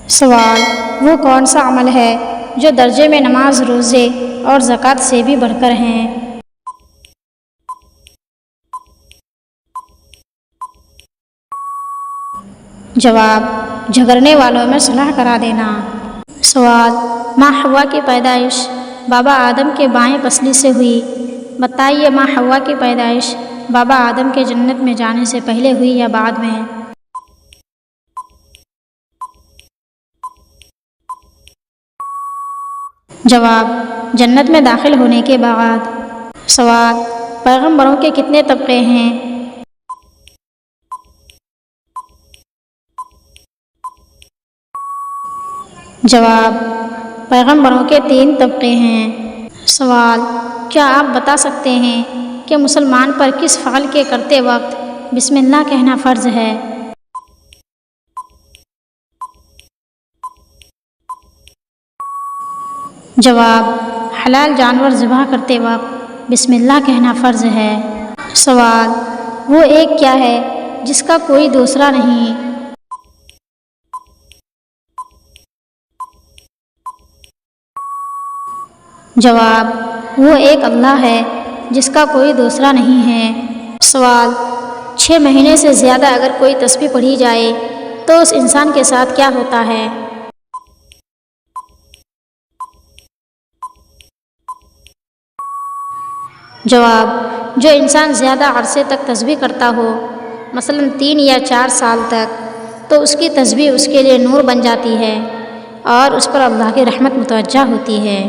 سوال: وہ کون سا عمل ہے جو درجے میں نماز، روزے اور زکوٰۃ سے بھی بڑھ کر ہیں؟ جواب: جھگڑنے والوں میں صلح کرا دینا۔ سوال: ماں حوا کی پیدائش بابا آدم کے بائیں پسلی سے ہوئی، بتائیے ماں حوا کی پیدائش بابا آدم کے جنت میں جانے سے پہلے ہوئی یا بعد میں؟ جواب: جنت میں داخل ہونے کے بعد۔ سوال: پیغمبروں کے کتنے طبقے ہیں؟ جواب: پیغمبروں کے 3 طبقے ہیں۔ سوال: کیا آپ بتا سکتے ہیں کہ مسلمان پر کس فعل کے کرتے وقت بسم اللہ کہنا فرض ہے؟ جواب: حلال جانور ذبح کرتے وقت بسم اللہ کہنا فرض ہے۔ سوال: وہ ایک کیا ہے جس کا کوئی دوسرا نہیں؟ جواب: وہ ایک اللہ ہے جس کا کوئی دوسرا نہیں ہے۔ سوال: 6 مہینے سے زیادہ اگر کوئی تسبیح پڑھی جائے تو اس انسان کے ساتھ کیا ہوتا ہے؟ جواب: جو انسان زیادہ عرصے تک تسبیح کرتا ہو، مثلاً 3 یا 4 سال تک، تو اس کی تسبیح اس کے لیے نور بن جاتی ہے اور اس پر اللہ کی رحمت متوجہ ہوتی ہے۔